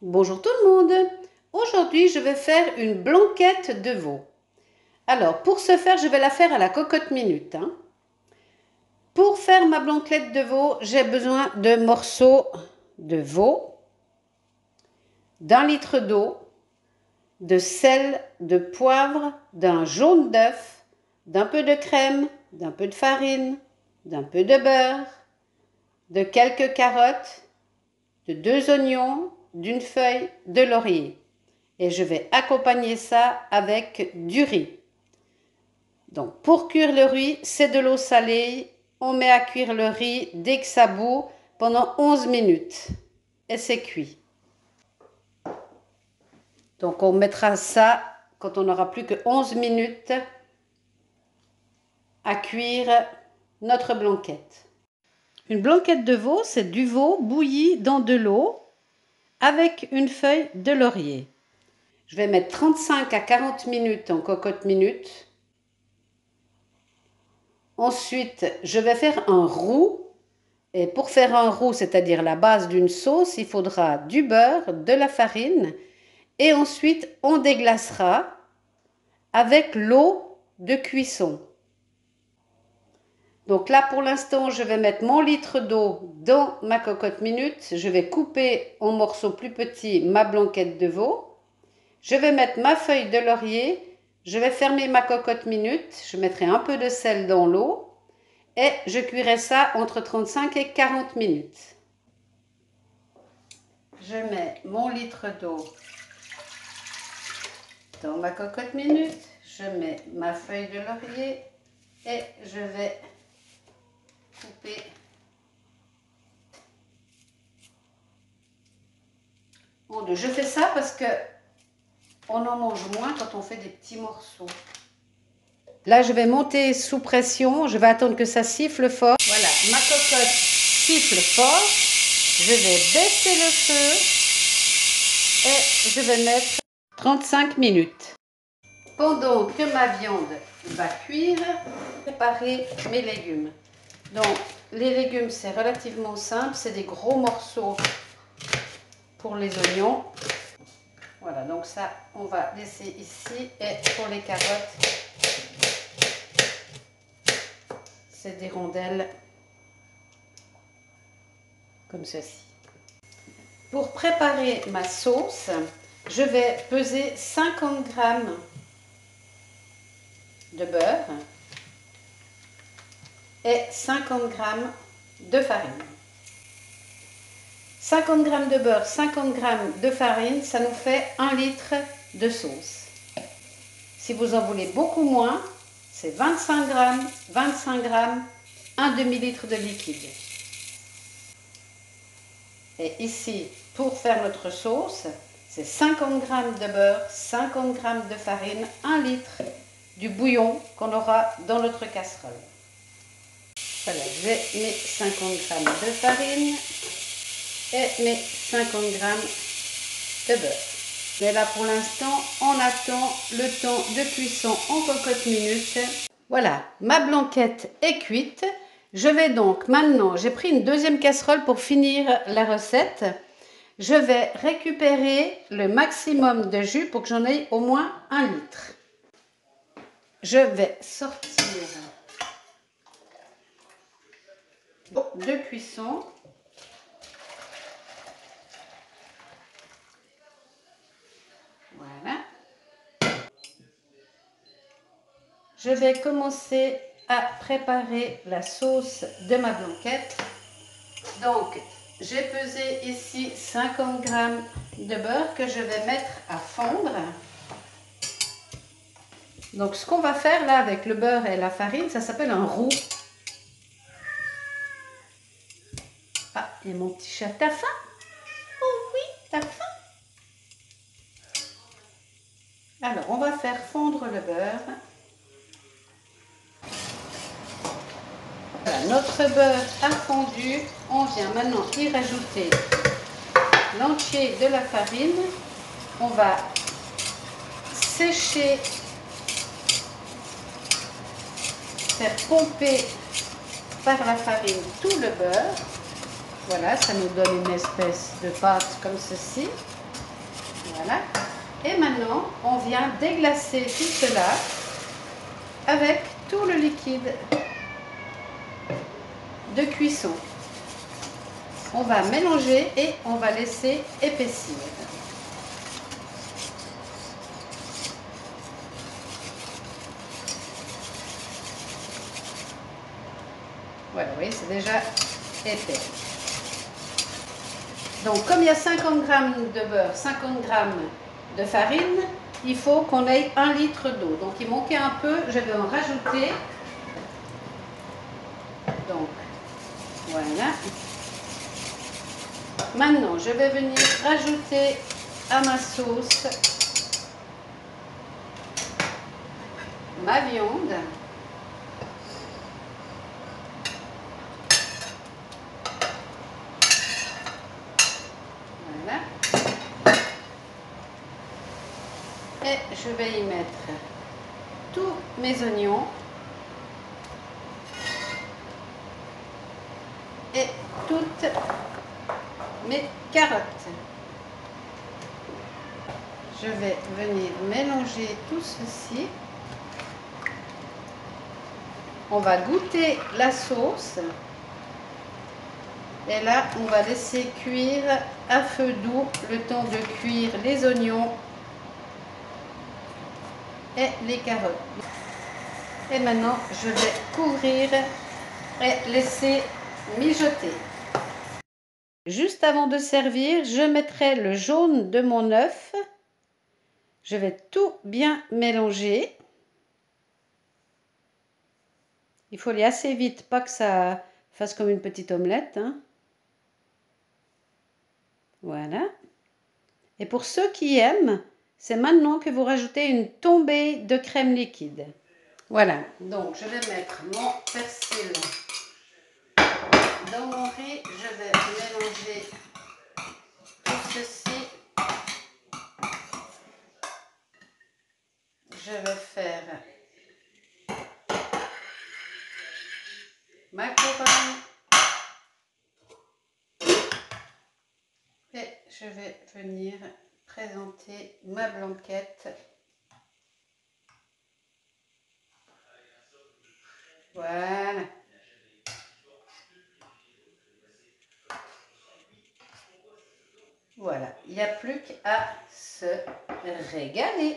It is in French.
Bonjour tout le monde. Aujourd'hui, je vais faire une blanquette de veau. Alors, pour ce faire, je vais la faire à la cocotte minute. Pour faire ma blanquette de veau, j'ai besoin de morceaux de veau, d'un litre d'eau, de sel, de poivre, d'un jaune d'œuf, d'un peu de crème, d'un peu de farine, d'un peu de beurre, de quelques carottes, de 2 oignons, d'une feuille de laurier. Et je vais accompagner ça avec du riz. Donc pour cuire le riz, c'est de l'eau salée. On met à cuire le riz dès que ça bout pendant 11 minutes. Et c'est cuit. Donc on mettra ça quand on n'aura plus que 11 minutes à cuire notre blanquette. Une blanquette de veau, c'est du veau bouilli dans de l'eau avec une feuille de laurier. Je vais mettre 35 à 40 minutes en cocotte minute. Ensuite, je vais faire un roux. Et pour faire un roux, c'est-à-dire la base d'une sauce, il faudra du beurre, de la farine. Et ensuite, on déglacera avec l'eau de cuisson. Donc là, pour l'instant, je vais mettre mon litre d'eau dans ma cocotte minute. Je vais couper en morceaux plus petits ma blanquette de veau. Je vais mettre ma feuille de laurier. Je vais fermer ma cocotte minute. Je mettrai un peu de sel dans l'eau. Et je cuirai ça entre 35 et 40 minutes. Je mets mon litre d'eau dans ma cocotte minute. Je mets ma feuille de laurier et je vais couper en deux. Je fais ça parce que on en mange moins quand on fait des petits morceaux. Là, je vais monter sous pression. Je vais attendre que ça siffle fort. Voilà, ma cocotte siffle fort. Je vais baisser le feu et je vais mettre 35 minutes. Pendant que ma viande va cuire, préparer mes légumes. Donc, les légumes, c'est relativement simple. C'est des gros morceaux pour les oignons. Voilà, donc ça, on va laisser ici. Et pour les carottes, c'est des rondelles comme ceci. Pour préparer ma sauce, je vais peser 50 g de beurre et 50 g de farine. 50 g de beurre, 50 g de farine, ça nous fait 1 litre de sauce. Si vous en voulez beaucoup moins, c'est 25 g, 1 demi-litre de liquide. Et ici, pour faire notre sauce, c'est 50 g de beurre, 50 g de farine, 1 litre du bouillon qu'on aura dans notre casserole. Voilà, j'ai mes 50 g de farine et mes 50 g de beurre. Mais là, pour l'instant, on attend le temps de cuisson en cocotte minute. Voilà, ma blanquette est cuite. Je vais donc maintenant, j'ai pris une deuxième casserole pour finir la recette. Je vais récupérer le maximum de jus pour que j'en aie au moins 1 litre. Je vais sortir de cuisson. Voilà. Je vais commencer à préparer la sauce de ma blanquette. Donc, j'ai pesé ici 50 g de beurre que je vais mettre à fondre. Donc, ce qu'on va faire là avec le beurre et la farine, ça s'appelle un roux. Ah, et mon petit chat, t'as faim? Oh oui, t'as faim? Alors, on va faire fondre le beurre. Voilà, notre beurre a fondu. On vient maintenant y rajouter l'entier de la farine. On va sécher, faire pomper par la farine tout le beurre. Voilà, ça nous donne une espèce de pâte comme ceci. Voilà. Et maintenant, on vient déglacer tout cela avec tout le liquide de cuisson. On va mélanger et on va laisser épaissir. Voilà, vous voyez, c'est déjà épais. Donc, comme il y a 50 g de beurre, 50 g de farine, il faut qu'on ait 1 litre d'eau. Donc, il manquait un peu, je vais en rajouter. Donc, voilà. Maintenant, je vais venir rajouter à ma sauce ma viande. Voilà. Et je vais y mettre tous mes oignons et toutes mes carottes. Je vais venir mélanger tout ceci. On va goûter la sauce. Et là, on va laisser cuire à feu doux le temps de cuire les oignons et les carottes. Et maintenant, je vais couvrir et laisser mijoter. Juste avant de servir, je mettrai le jaune de mon œuf. Je vais tout bien mélanger. Il faut aller assez vite, pas que ça fasse comme une petite omelette, hein. Voilà. Et pour ceux qui aiment, c'est maintenant que vous rajoutez une tombée de crème liquide. Voilà, donc je vais mettre mon persil dans mon riz. Je vais mélanger tout ceci. Je vais faire ma couronne. Et je vais venir présenter ma blanquette. Voilà. Voilà, il n'y a plus qu'à se régaler.